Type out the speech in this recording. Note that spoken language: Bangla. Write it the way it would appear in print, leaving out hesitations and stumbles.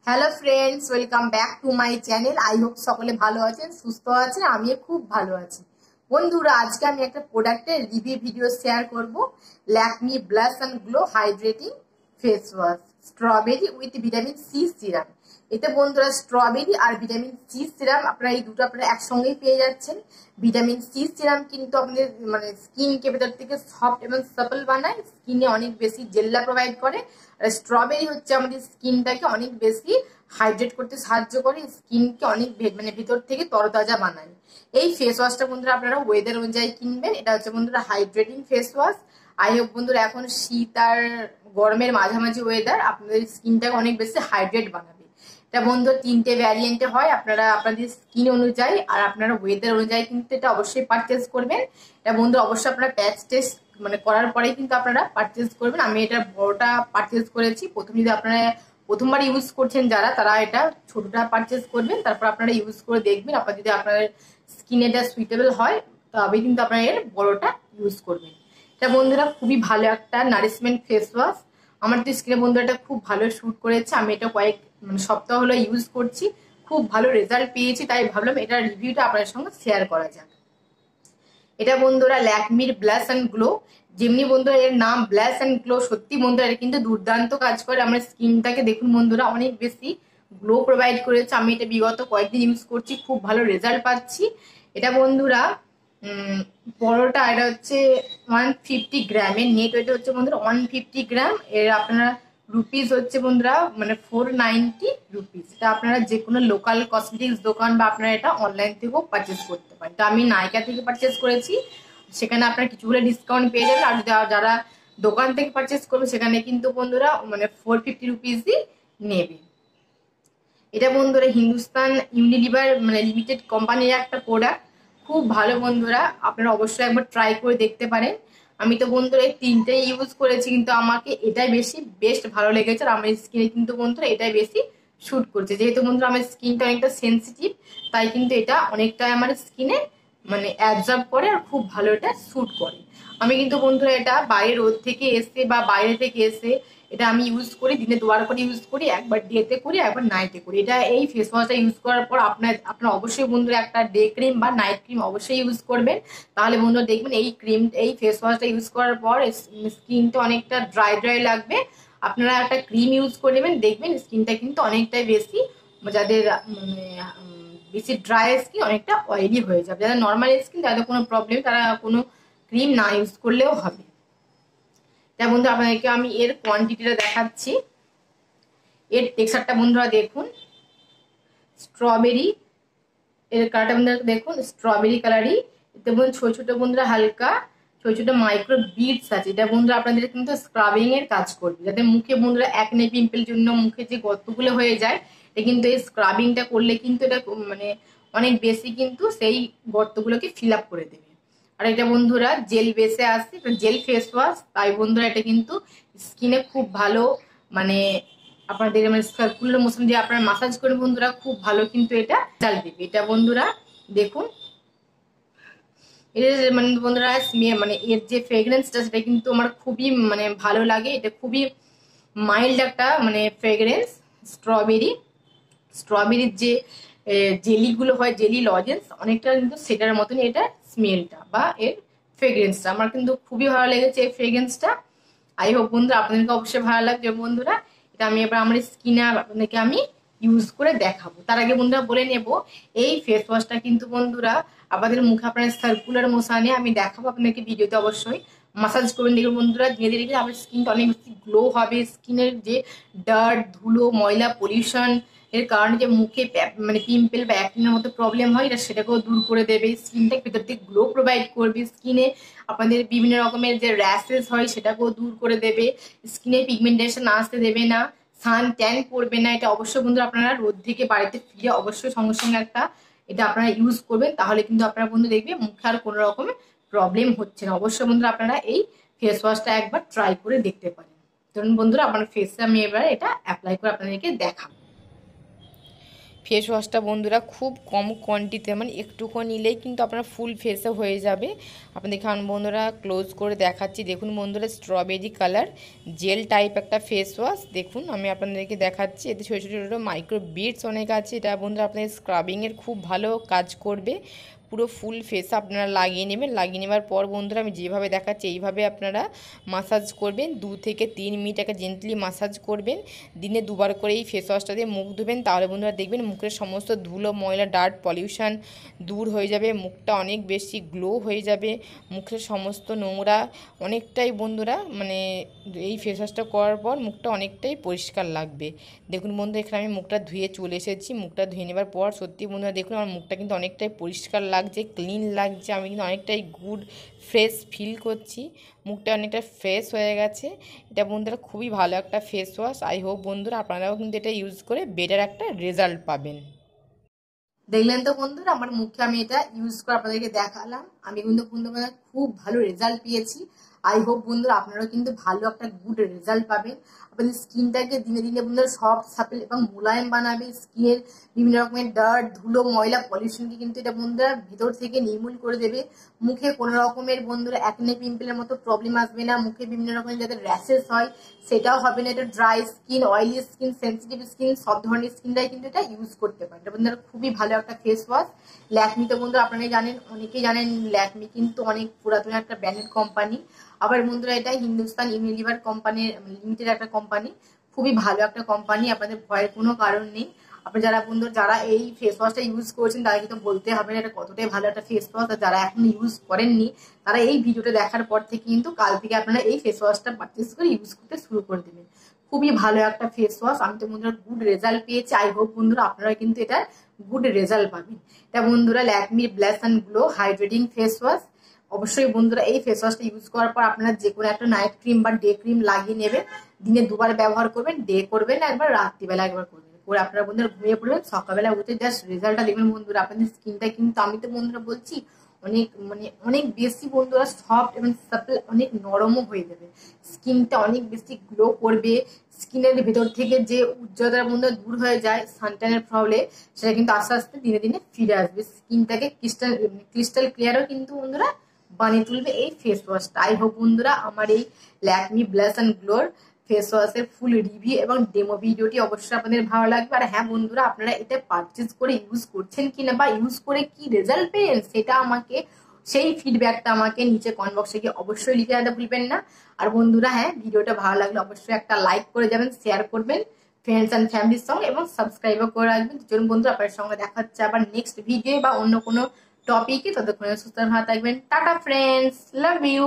Hello friends, welcome back to my channel. I hope সকলে ভালো আছেন, সুস্থ আছেন, আমিও খুব ভালো আছি। বন্ধুরা, আজকে আমি একটা প্রোডাক্টের রিভিউ ভিডিও শেয়ার করব। Lakme blush and glow hydrating face wash strawberry with vitamin C serum. এতে বন্ধুরা স্ট্রবেরি আর ভিটামিন সি সিরাম আপনারা এই দুটো আপনারা একসঙ্গেই পেয়ে যাচ্ছেন। ভিটামিন সি সিরাম কিন্তু আপনাদের স্কিনকে ভেতর থেকে সফট এবং সাপল বানায়, স্কিনে অনেক বেশি জেল্লা প্রোভাইড করে। আর স্ট্রবেরি হচ্ছে আমাদের স্কিনটাকে অনেক বেশি হাইড্রেট করতে সাহায্য করে, স্কিনকে অনেক ভিতর থেকে তরতাজা বানায়। এই ফেস ওয়াশটা বন্ধুরা আপনারা ওয়েদার অনুযায়ী কিনবেন। এটা হচ্ছে বন্ধুরা hydrating face wash. I hope বন্ধুরা এখন শীত আর গরমের মাঝামাঝি ওয়েদার, আপনাদের স্কিনটাকে অনেক বেশি হাইড্রেট বানাবে। এটা বন্ধুরা তিনটে ভ্যারিয়েন্টে হয়, আপনারা আপনাদের স্কিন অনুযায়ী আর আপনারা ওয়েদার অনুযায়ী কিন্তু এটা অবশ্যই পারচেস করবেন। এটা বন্ধুরা অবশ্যই আপনারা প্যাচ টেস্ট করার পরেই কিন্তু আপনারা পারচেস করবেন। আমি এটা বড়টা পারচেস করেছি। যদি আপনারা প্রথমবার ইউজ করছেন যারা, তারা এটা ছোটটা পারচেস করবেন, তারপর আপনারা ইউজ করে দেখবেন। আপনার যদি আপনার স্কিনে এটা সুইটেবল হয় তবে কিন্তু আপনারা এর বড়টা ইউজ করবেন। এটা বন্ধুরা খুবই ভালো একটা নারিশমেন্ট ফেস ওয়াশ। আমার তো স্কিনে বন্ধুরা এটা খুব ভালো শুট করেছে। আমি এটা কয়েক সপ্তাহ হলো ইউজ করছি, খুব ভালো রেজাল্ট পেয়েছি, তাই ভাবলাম এটার রিভিউটা আপনাদের সঙ্গে শেয়ার করা যাক। এটা বন্ধুরা ল্যাকমির ব্লাশ অ্যান্ড গ্লো। যেমনি বন্ধুরা এর নাম ব্লাশ অ্যান্ড গ্লো, সত্যি বন্ধুরা এটা কিন্তু দুর্দান্ত কাজ করে। আমার স্কিনটাকে দেখুন বন্ধুরা অনেক বেশি গ্লো প্রোভাইড করেছে। আমি এটা বিগত কয়েকদিন ইউজ করছি, খুব ভালো রেজাল্ট পাচ্ছি। এটা বন্ধুরা বড়টা এটা হচ্ছে 150 গ্রামের, নেট ওয়েট হচ্ছে বন্ধুরা 150 গ্রাম। এর আপনারা রুপিস হচ্ছে বন্ধুরা 490 রুপিস। এটা আপনারা যে কোনো লোকাল কসমেটিক্স দোকান বা আপনারা এটা অনলাইন থেকেও পারচেস করতে পারেন। তো আমি নাইকা থেকে পারচেস করেছি, সেখানে আপনারা কিছুগুলো ডিসকাউন্ট পেয়ে যাবেন। আর যারা দোকান থেকে পারচেস করবে সেখানে কিন্তু বন্ধুরা 450 রুপিসই নেবে। এটা বন্ধুরা হিন্দুস্তান ইউনিলিভার লিমিটেড কোম্পানির একটা প্রোডাক্ট, খুব ভালো বন্ধুরা, আপনারা অবশ্যই একবার ট্রাই করে দেখতে পারেন। আমি তো বন্ধুরা এই তিনটেই ইউজ করেছি, কিন্তু আমাকে এটাই বেশি বেস্ট ভালো লেগেছে। আর আমার স্কিনে কিন্তু বন্ধুরা এটাই বেশি শুট করছে। যেহেতু বন্ধুরা আমার স্কিনটা অনেকটা সেন্সিটিভ, তাই কিন্তু এটা অনেকটা আমার স্কিনে অ্যাবজর্ব করে আর খুব ভালো এটা শুট করে। আমি কিন্তু বন্ধুরা এটা বাইরে রোদ থেকে এসে বা বাইরে থেকে এসে এটা আমি ইউজ করি, দিনে দুবার করে ইউজ করি, একবার ডেতে করি, একবার নাইটে করি। এটা এই ফেস ওয়াশটা ইউজ করার পর আপনার অবশ্যই বন্ধুরা একটা ডে ক্রিম বা নাইট ক্রিম অবশ্যই ইউজ করবেন। তাহলে বন্ধুরা দেখবেন এই ফেস ওয়াশটা ইউজ করার পর স্কিনটা অনেকটা ড্রাই লাগবে। আপনারা একটা ক্রিম ইউজ করে নেবেন, দেখবেন স্কিনটা কিন্তু অনেকটাই বেশি, যাদের বেশি ড্রাই স্কিন অনেকটা অয়েলি হয়ে যাবে। যাদের নর্মাল স্কিন তাদের কোনো প্রবলেম, তারা কোনো ক্রিম না ইউজ করলেও হবে। তা বন্ধু আপনাদেরকে আমি এর কোয়ান্টিটিটা দেখাচ্ছি। এর টেক্সচারটা বন্ধুরা দেখুন, স্ট্রবেরি এর কালারটা বন্ধুরা দেখুন, স্ট্রবেরি কালারই। এতে বন্ধু ছোট ছোট বন্ধুরা হালকা ছোট ছোট মাইক্রো বিটস আছে। এটা বন্ধুরা আপনাদের কিন্তু স্ক্রাবিং এর কাজ করবে, যাতে মুখে বন্ধুরা একনে পিম্পল জন্য মুখে যে গর্তগুলো হয়ে যায়, এটা কিন্তু এই স্ক্রাবিংটা করলে কিন্তু এটা অনেক বেশি কিন্তু সেই গর্তগুলোকে ফিল আপ করে দেবে। আর এটা বন্ধুরা জেল বেসে আসছে, জেল ফেস ওয়াশ, তাই বন্ধুরা এটা কিন্তু স্কিনে খুব ভালো আপনাদের সার্কুলার মোশন দিয়ে আপনারা মাসাজ করে বন্ধুরা খুব ভালো কিন্তু এটা রেজাল্ট দেবে। এটা বন্ধুরা দেখুন, এর বন্ধুরা এর যে ফ্রেগরেন্সটা সেটা কিন্তু আমার খুবই ভালো লাগে। এটা খুবই মাইল্ড একটা ফ্রেগরেন্স। স্ট্রবেরির যে জেলিগুলো হয়, জেলি লজেন্স, অনেকটা কিন্তু সেটার মতন এটা স্মেলটা বা এর ফ্রেগরেন্সটা আমার কিন্তু খুবই ভালো লেগেছে এই ফ্রেগরেন্সটা। আই হোপ বন্ধুরা আপনাদেরকে অবশ্যই ভালো লাগবে। বন্ধুরা এটা আমি এবার আমার স্কিনে আপনাদেরকে আমি ইউজ করে দেখাবো। তার আগে বন্ধুরা বলে নেব, এই ফেস ওয়াশটা কিন্তু বন্ধুরা আপনাদের মুখে আপনার সার্কুলার মোশনে আমি দেখাবো আপনাদেরকে ভিডিওতে, অবশ্যই মাসাজ করবেন। দেখবেন বন্ধুরা ধীরে ধীরে কিন্তু আপনার স্কিনটা অনেক বেশি গ্লো হবে। স্কিনের যে ডার্ট, ধুলো, ময়লা, পলিউশন এর কারণে যে মুখে পিম্পল বা অ্যাকনির মতো প্রবলেম হয়, এটা সেটাকেও দূর করে দেবে। স্কিনটা ভেতর থেকে গ্লো প্রোভাইড করবে। স্কিনে আপনাদের বিভিন্ন রকমের যে র্যাশেস হয় সেটাকেও দূর করে দেবে। স্কিনে পিগমেন্টেশন আসতে দেবে না, সান ট্যান করবে না। এটা অবশ্যই বন্ধুরা আপনারা রোদ থেকে বাড়িতে ফিরে অবশ্যই সঙ্গে সঙ্গে এটা আপনারা ইউজ করবেন, তাহলে কিন্তু আপনারা বন্ধু দেখবে মুখে আর কোনো রকমের প্রবলেম হচ্ছে না। অবশ্যই বন্ধুরা আপনারা এই ফেস ওয়াশটা একবার ট্রাই করে দেখতে পারেন। ধরুন বন্ধুরা আপনার ফেসে আমি এবার এটা অ্যাপ্লাই করে আপনাদেরকে দেখাবো। ফেস ওয়াশটা বন্ধুরা খুব কম কোয়ান্টিটিতে মানে একটুকু নিলেই কিন্তু আপনার ফুল ফেসে হয়ে যাবে। আপনাদের এখানে বন্ধুরা ক্লোজ করে দেখাচ্ছি, দেখুন বন্ধুরা স্ট্রবেরি কালার জেল টাইপ একটা ফেস ওয়াশ। দেখুন আমি আপনাদেরকে দেখাচ্ছি, এতে ছোটো ছোটো ছোটো মাইক্রো বিটস অনেক আছে। এটা বন্ধুরা আপনাদের স্ক্রাবিংয়ের খুব ভালো কাজ করবে। পুরো ফুল ফেস আপনারা লাগিয়ে নেবেন। লাগিয়ে নেবার পর বন্ধুরা আমি যেভাবে দেখাচ্ছি এইভাবে আপনারা মাসাজ করবেন, 2 থেকে 3 মিনিট একটা জেন্টলি মাসাজ করবেন। দিনে 2বার করে এই ফেস ওয়াশটা দিয়ে মুখ ধুবেন, তাহলে বন্ধুরা দেখবেন মুখের সমস্ত ধুলো ময়লা ডার্ট পলিউশন দূর হয়ে যাবে, মুখটা অনেক বেশি গ্লো হয়ে যাবে, মুখের সমস্ত নোংরা অনেকটাই বন্ধুরা মানে এই ফেস ওয়াশটা করার পর মুখটা অনেকটাই পরিষ্কার লাগবে। দেখুন বন্ধু এখানে আমি মুখটা ধুয়ে চলে এসেছি। মুখটা ধুয়ে নেবার পর সত্যি বন্ধুরা দেখুন আমার মুখটা কিন্তু অনেকটাই পরিষ্কার লাগছে, ক্লিন লাগছে, আমি কিন্তু অনেকটাই গুড ফ্রেশ ফিল করছি, মুখটা অনেকটা ফ্রেশ হয়ে গেছে। এটা বন্ধুরা খুবই ভালো একটা ফেস ওয়াশ। আই হোপ বন্ধুরা আপনারাও কিন্তু এটা ইউজ করে বেটার একটা রেজাল্ট পাবেন। দেখলেন তো বন্ধুরা, আমার মুখে আমি এটা ইউজ করে আপনাদেরকে দেখালাম। আমি কিন্তু বন্ধুরা খুব ভালো রেজাল্ট পেয়েছি। আই হোপ বন্ধুরা আপনারাও কিন্তু ভালো একটা গুড রেজাল্ট পাবেন। আপনাদের স্কিনটাকে দিনে দিনে বন্ধুরা সফট সাপেল এবং মোলায়েম বানাবে। স্কিনের বিভিন্ন রকমের ডার্ট ধুলো ময়লা পলিউশনকে কিন্তু এটা বন্ধুরা ভিতর থেকে নির্মূল করে দেবে। মুখে কোনো রকমের বন্ধুরা অ্যাকনে পিম্পলের মতো প্রবলেম আসবে না। মুখে বিভিন্ন রকমের যাদের র্যাশেস হয় সেটাও হবে না। এটা dry skin, oily skin, sensitive skin সব ধরনের স্কিনটাই কিন্তু এটা ইউজ করতে পারে। এটা বন্ধুরা খুবই ভালো একটা ফেস ওয়াশ। ল্যাকমি তো বন্ধুরা আপনারা জানেন, অনেকেই জানেন ল্যাকমি কিন্তু অনেক পুরাতন একটা ব্র্যান্ডেড কোম্পানি। আবার বন্ধুরা এটা হিন্দুস্তান ইউনিলিভার কোম্পানির লিমিটেড একটা কোম্পানি, খুবই ভালো একটা কোম্পানি। আপনাদের ভয়ের কোনো কারণ নেই। আপনি যারা বন্ধু যারা এই ফেস ওয়াশটা ইউজ করছেন তারা কিন্তু বলতে হবে না এটা কতটাই ভালো একটা ফেস ওয়াশ। আর যারা এখন ইউজ করেননি তারা এই ভিডিওটা দেখার পর থেকে কিন্তু কাল থেকে আপনারা এই ফেস ওয়াশটা পারচেস করে ইউজ করতে শুরু করে দেবেন। খুবই ভালো একটা ফেস ওয়াশ। আমি তো বন্ধুরা গুড রেজাল্ট পেয়েছি। আই হোপ বন্ধুরা আপনারা কিন্তু এটা গুড রেজাল্ট পাবেন। এটা বন্ধুরা Lakme blush and glow hydrating face wash. অবশ্যই বন্ধুরা এই ফেস ওয়াশটা ইউজ করার পর আপনারা যে কোনো একটা নাইট ক্রিম বা ডে ক্রিম লাগিয়ে নেবেন। দিনে 2বার ব্যবহার করবেন, ডে করবেন একবার, রাত্রিবেলা একবার করবেন, করে আপনারা বন্ধুরা ঘুমিয়ে পড়বেন। সকালবেলা উঠে জাস্ট রেজাল্টটা দেখবেন বন্ধুরা আপনাদের স্কিনটা কিন্তু আমি তো বন্ধুরা বলছি অনেক মানে অনেক বেশি বন্ধুরা সফট এবং সাপল, অনেক নরমও হয়ে যাবে। স্কিনটা অনেক বেশি গ্লো করবে। স্কিনের ভেতর থেকে যে উজ্জ্বলতা বন্ধুরা দূর হয়ে যায় সানট্যানের প্রবলেম, সেটা কিন্তু আস্তে আস্তে দিনে দিনে ফিরে আসবে। স্কিনটাকে ক্রিস্টাল ক্লিয়ারও কিন্তু বন্ধুরা বানিয়ে তুলবে এই ফেস ওয়াশটা। আই হোপ বন্ধুরা আমার এই ল্যাকমি ব্লাশ অ্যান্ড গ্লোর ফেস ওয়াশের ফুল রিভিউ এবং ডেমো ভিডিওটি অবশ্যই আপনাদের ভালো লাগবে। আর হ্যাঁ বন্ধুরা আপনারা এটা পারচেজ করে ইউজ করছেন কিনা বা ইউজ করে কি রেজাল্ট পেলেন সেটা আমাকে, সেই ফিডব্যাকটা আমাকে নিচে কমেন্ট বক্সে গিয়ে অবশ্যই লিখে জানাতে ভুলবেন না। আর বন্ধুরা হ্যাঁ ভিডিওটা ভালো লাগলে অবশ্যই একটা লাইক করে যাবেন, শেয়ার করবেন ফ্রেন্ডস অ্যান্ড ফ্যামিলির সঙ্গে এবং সাবস্ক্রাইবও করে রাখবেন। চলুন বন্ধুরা আপনার সঙ্গে দেখা হচ্ছে আবার নেক্সট ভিডিও বা অন্য কোনো টপিকে। ততক্ষণে সুস্থ ভালো থাকবেন। Tata friends, love you.